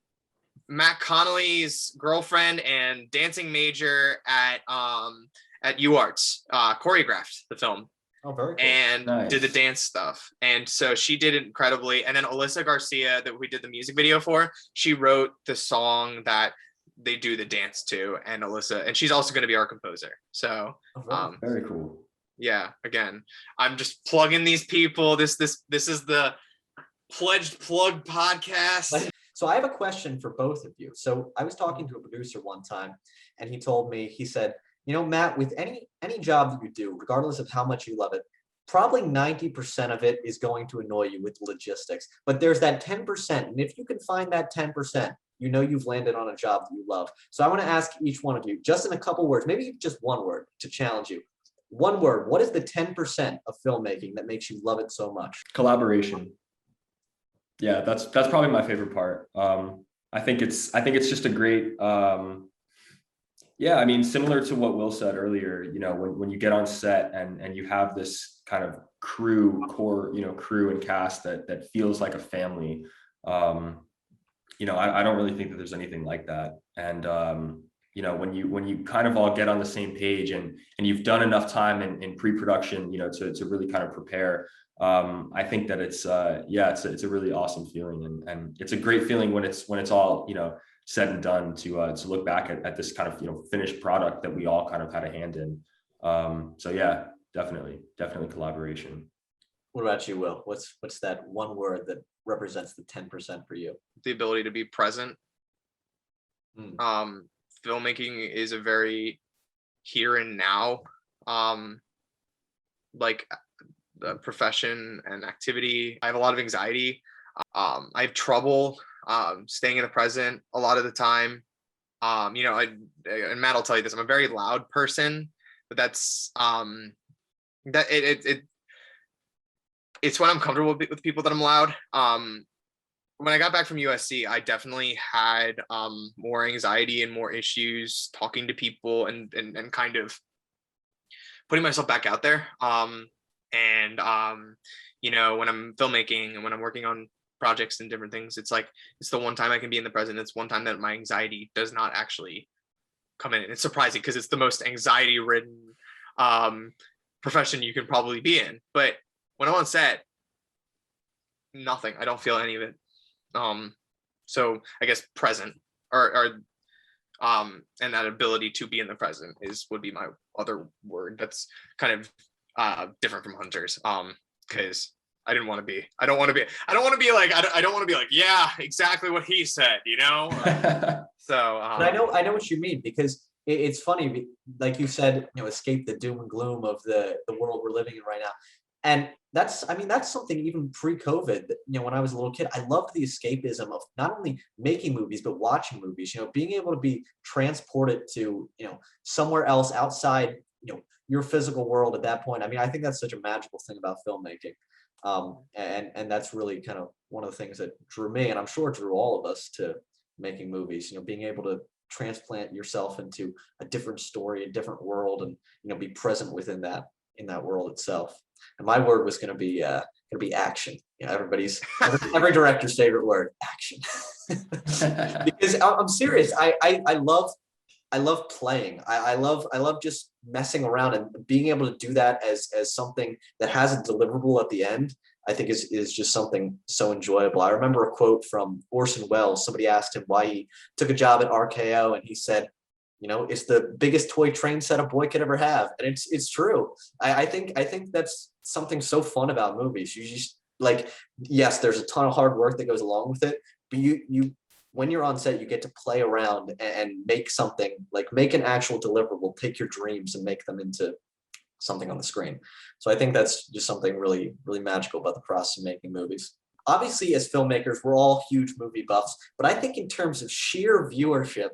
Matt Connolly's girlfriend and dancing major at UArts, choreographed the film. Oh, very cool. And Nice. Did the dance stuff. And so she did it incredibly. And then Alyssa Garcia, that we did the music video for, she wrote the song that they do the dance to. And Alyssa, and she's also going to be our composer. So very cool. Yeah, again, I'm just plugging these people. This is the pledged plug podcast. So I have a question for both of you. So I was talking to a producer one time, and he told me, he said, Matt, with any job that you do, regardless of how much you love it, probably 90% of it is going to annoy you with logistics. But there's that 10%. And if you can find that 10%, you've landed on a job that you love. So I want to ask each one of you, just in a couple words, maybe just one word to challenge you. One word. What is the 10% of filmmaking that makes you love it so much? Collaboration. Yeah, that's probably my favorite part. I think it's just a great, similar to what Will said earlier, when you get on set and you have this kind of core, crew and cast that feels like a family. I don't really think that there's anything like that. And when you kind of all get on the same page and you've done enough time in pre-production, to really kind of prepare. I think that it's a really awesome feeling, and it's a great feeling when it's all said and done to look back at this kind of finished product that we all kind of had a hand in. So yeah, definitely collaboration. What about you, Will? What's that one word that represents the 10% for you? The ability to be present. Filmmaking is a very here and now profession and activity. I have a lot of anxiety. I have trouble staying in the present a lot of the time. And Matt will tell you this, I'm a very loud person, but that's it's when I'm comfortable with people that I'm loud. When I got back from USC, I definitely had more anxiety and more issues talking to people and kind of putting myself back out there. When I'm filmmaking and when I'm working on projects and different things, it's the one time I can be in the present. It's one time that my anxiety does not actually come in. It's surprising because it's the most anxiety ridden profession you can probably be in. But when I'm on set, nothing. I don't feel any of it. So I guess present or and that ability to be in the present would be my other word. That's kind of different from hunters. Because I don't want to be like, yeah, exactly what he said, So but I know what you mean, because it's funny, like you said, escape the doom and gloom of the world we're living in right now. And that's something even pre-COVID, when I was a little kid, I loved the escapism of not only making movies, but watching movies, being able to be transported to, somewhere else outside, your physical world at that point. I think that's such a magical thing about filmmaking. And that's really kind of one of the things that drew me, and I'm sure drew all of us, to making movies, being able to transplant yourself into a different story, a different world, and be present within that, in that world itself. And my word was going to be action. Every director's favorite word, action. Because I'm serious. I love playing. I love just messing around, and being able to do that as something that has a deliverable at the end, I think is just something so enjoyable. I remember a quote from Orson Welles. Somebody asked him why he took a job at RKO, and he said, it's the biggest toy train set a boy could ever have. And it's true. I think that's something so fun about movies. You just, yes, there's a ton of hard work that goes along with it, but you when you're on set, you get to play around and make something, make an actual deliverable, take your dreams and make them into something on the screen. So I think that's just something really, really magical about the process of making movies. Obviously, as filmmakers, we're all huge movie buffs, but I think in terms of sheer viewership,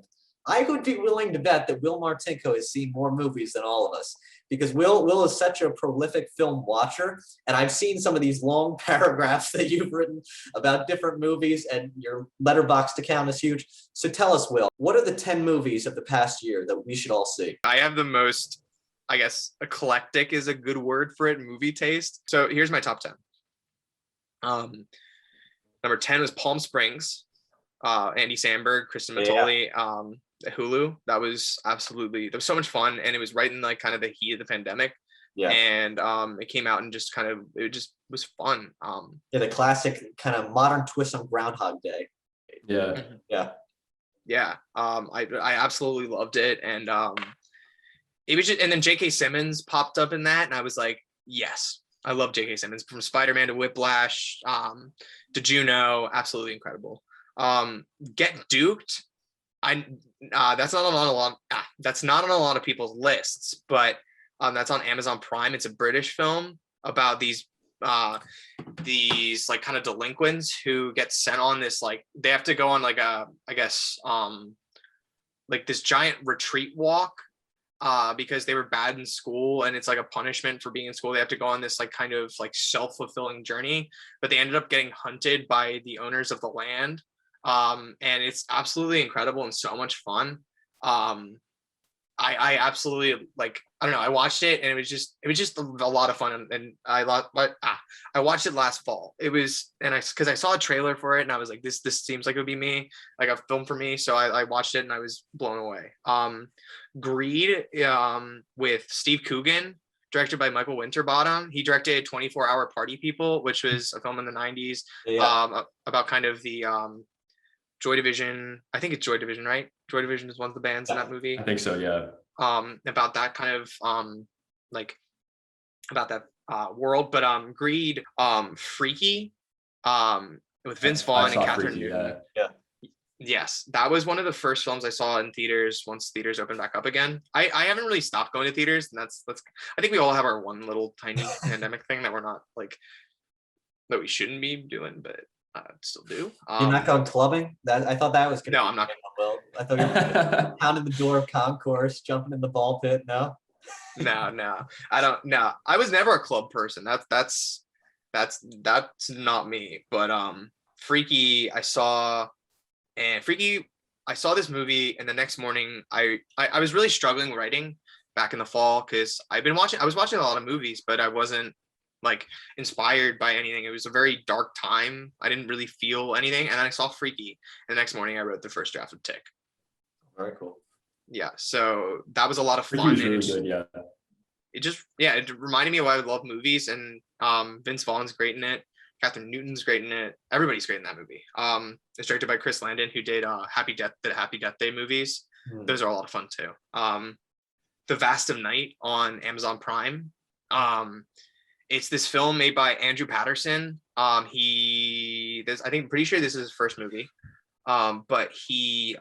I would be willing to bet that Will Martinko has seen more movies than all of us, because Will is such a prolific film watcher, and I've seen some of these long paragraphs that you've written about different movies, and your Letterboxd account is huge. So tell us, Will, what are the 10 movies of the past year that we should all see? I have the most, I guess, eclectic is a good word for it, movie taste. So here's my top 10. Number 10 was Palm Springs, Andy Samberg, Kristen Matoli. Hulu. That was so much fun, and it was right in kind of the heat of the pandemic. And it came out and it just was fun. The classic kind of modern twist on Groundhog Day. I absolutely loved it, and it was just, and then J.K. Simmons popped up in that, and I was like, yes, I love J.K. Simmons, from Spider-Man to Whiplash, to Juno. Absolutely incredible. Get Duked. That's not on a lot of people's lists, but that's on Amazon Prime. It's a British film about these kind of delinquents who get sent on this, they have to go on this giant retreat walk because they were bad in school, and it's a punishment for being in school. They have to go on this kind of self-fulfilling journey, but they ended up getting hunted by the owners of the land. And it's absolutely incredible and so much fun. I absolutely like, I don't know, I watched it and it was just a lot of fun, and I watched it last fall. It was, and because I saw a trailer for it and I was like, this seems like it would be me, like a film for me. So I watched it and I was blown away. Greed, with Steve Coogan, directed by Michael Winterbottom. He directed 24-Hour Party People, which was a film in the 90s, about kind of the Joy Division. I think it's Joy Division, right? Joy Division is one of the bands in that movie. I think so, yeah. About that kind of like about that world. But Greed, Freaky, with Vince Vaughn and Catherine Newton. Yeah. Yes, that was one of the first films I saw in theaters once theaters opened back up again. I haven't really stopped going to theaters, and that's I think we all have our one little tiny pandemic thing that we're not like, that we shouldn't be doing, but still do. You're not going clubbing? That I thought that was gonna No, be I'm not. Well, I thought you were pounding the door of concourse, jumping in the ball pit. No. No, I don't. No, I was never a club person. That's not me. But Freaky, I saw this movie, and the next morning I was really struggling writing back in the fall, because I was watching a lot of movies, but I wasn't like inspired by anything. It was a very dark time. I didn't really feel anything, and I saw Freaky, and the next morning I wrote the first draft of Tick. Very cool. Yeah, so that was a lot of fun. Freaky was really good, yeah. It reminded me of why I love movies, and Vince Vaughn's great in it. Catherine Newton's great in it. Everybody's great in that movie. It's directed by Chris Landon, who did Happy Death Day movies. Those are a lot of fun too. The Vast of Night on Amazon Prime. It's this film made by Andrew Patterson. Pretty sure this is his first movie. But he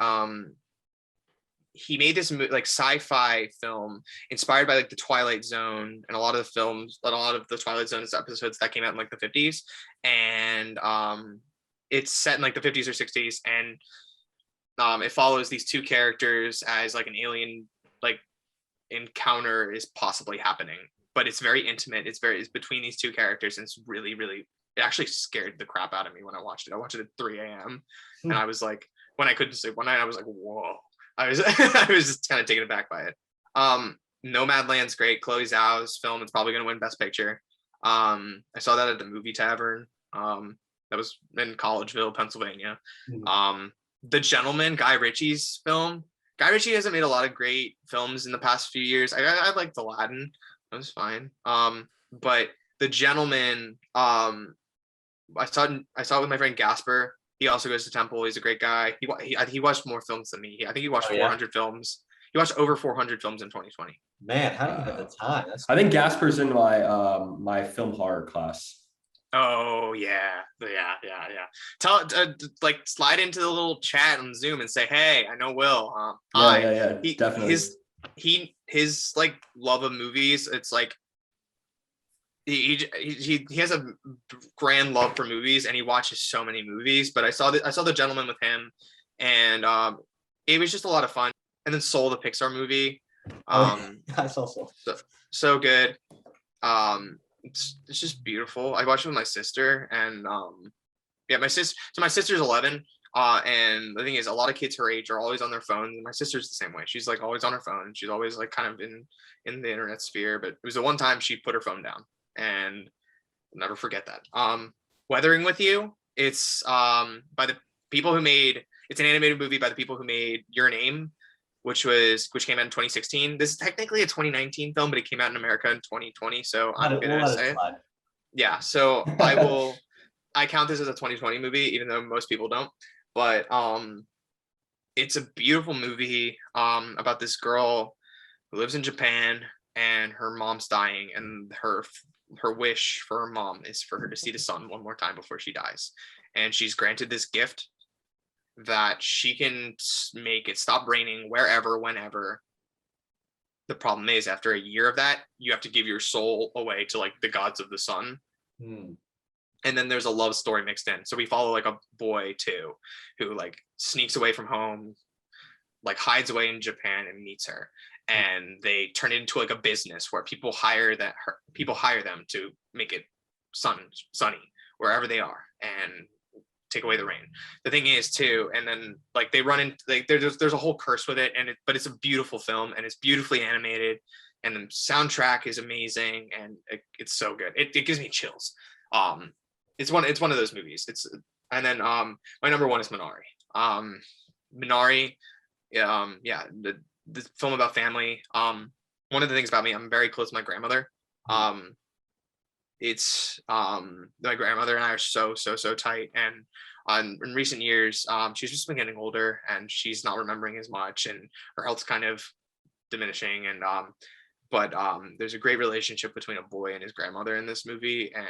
made this like sci-fi film inspired by like the Twilight Zone, and a lot of the Twilight Zone episodes that came out in like the 50s, and it's set in like the 50s or 60s, and it follows these two characters as like an alien like encounter is possibly happening, but it's very intimate. It's between these two characters, and it's really, really, it actually scared the crap out of me when I watched it. I watched it at 3 a.m. and I was like, when I couldn't sleep one night, I was like, whoa. I was just kind of taken aback by it. Nomadland's great. Chloe Zhao's film. It's probably going to win Best Picture. I saw that at the Movie Tavern. That was in Collegeville, Pennsylvania. The Gentleman, Guy Ritchie's film. Guy Ritchie hasn't made a lot of great films in the past few years. I liked Aladdin. That was fine. But The Gentleman, I saw it with my friend Gasper. He also goes to Temple. He's a great guy. He watched more films than me. I think he watched 400 films. He watched over 400 films in 2020. Man, how do you have the time? I think Gasper's in my film horror class. Oh yeah. Tell like slide into the little chat on Zoom and say, hey, I know Will. Hi. Yeah, definitely. His like love of movies. It's like he has a grand love for movies, and he watches so many movies. But I saw The Gentleman with him, and it was just a lot of fun. And then Soul, the Pixar movie. I saw Soul. So good. It's just beautiful. I watched it with my sister, and my sister's 11. And the thing is, a lot of kids her age are always on their phones, and my sister's the same way. She's like always on her phone. She's always like kind of in the internet sphere. But it was the one time she put her phone down, and I'll never forget that. Weathering with You. It's by the people who made. It's an animated movie by the people who made Your Name, which came out in 2016. This is technically a 2019 film, but it came out in America in 2020. So I'm gonna say it. Yeah. So I count this as a 2020 movie, even though most people don't. But it's a beautiful movie about this girl who lives in Japan, and her mom's dying, and her wish for her mom is for her to see the sun one more time before she dies. And she's granted this gift that she can make it stop raining wherever, whenever. The problem is, after a year of that, you have to give your soul away to like the gods of the sun. And then there's a love story mixed in. So we follow like a boy too, who like sneaks away from home, like hides away in Japan and meets her. And they turn it into like a business where people hire them to make it sunny wherever they are. And take away the rain. The thing is too, and then like they run into like there's a whole curse with it, but it's a beautiful film and it's beautifully animated, and the soundtrack is amazing, and it's so good. It gives me chills. It's one of those movies. And then my number one is Minari. Minari, the film about family. One of the things about me, I'm very close to my grandmother. It's my grandmother and I are so tight, and in recent years she's just been getting older and she's not remembering as much, and her health's kind of diminishing, and but there's a great relationship between a boy and his grandmother in this movie, and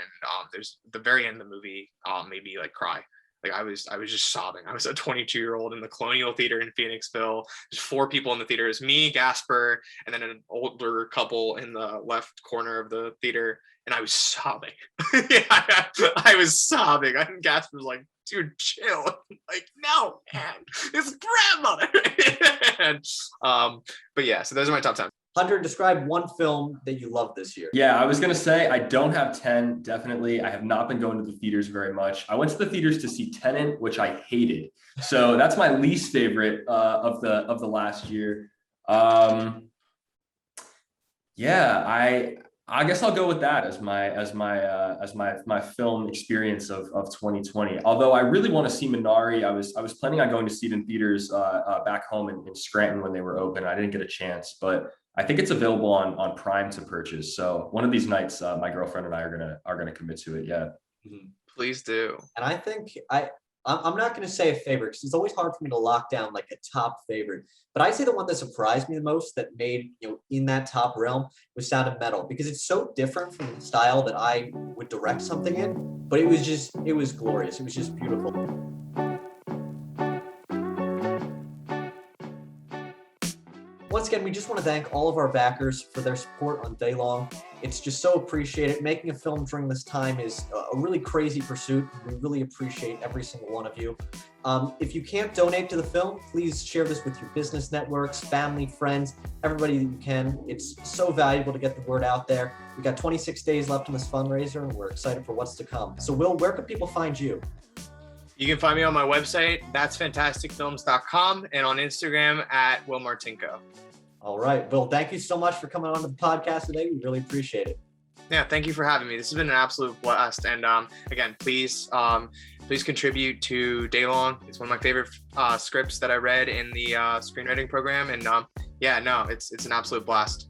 there's the very end of the movie made me like cry. Like I was just sobbing. I was a 22-year-old in the Colonial Theater in Phoenixville. There's 4 people in the theater. It's me, Gasper, and then an older couple in the left corner of the theater. And I was sobbing. Yeah, I was sobbing. And Gasper was like, dude, chill. I'm like, no, man, it's grandmother. And, but yeah, so those are my top 10. Hunter, describe one film that you loved this year. Yeah, I was going to say, I don't have 10, definitely. I have not been going to the theaters very much. I went to the theaters to see Tenet, which I hated. So that's my least favorite of the last year. Yeah, I guess I'll go with that as my film experience of 2020. Although I really want to see Minari. I was planning on going to see it in theaters back home in Scranton when they were open. I didn't get a chance, but I think it's available on Prime to purchase. So one of these nights, my girlfriend and I are gonna commit to it. Yeah. Please do. And I think I'm not going to say a favorite because it's always hard for me to lock down like a top favorite. But I say the one that surprised me the most that made, in that top realm was Sound of Metal, because it's so different from the style that I would direct something in. But it was glorious. It was just beautiful. Once again, we just want to thank all of our backers for their support on Day Long. It's just so appreciated. Making a film during this time is a really crazy pursuit. We really appreciate every single one of you. If you can't donate to the film, please share this with your business networks, family, friends, everybody that you can. It's so valuable to get the word out there. We got 26 days left in this fundraiser, and we're excited for what's to come. So Will, where can people find you? You can find me on my website, that'sfantasticfilms.com, and on Instagram at Will Martinko. All right. Will, thank you so much for coming on to the podcast today. We really appreciate it. Yeah, thank you for having me. This has been an absolute blast. And again, please contribute to Day Long. It's one of my favorite scripts that I read in the screenwriting program. And it's an absolute blast.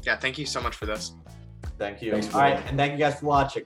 Thank you so much for this. Thank you. Thanks, all right. And thank you guys for watching.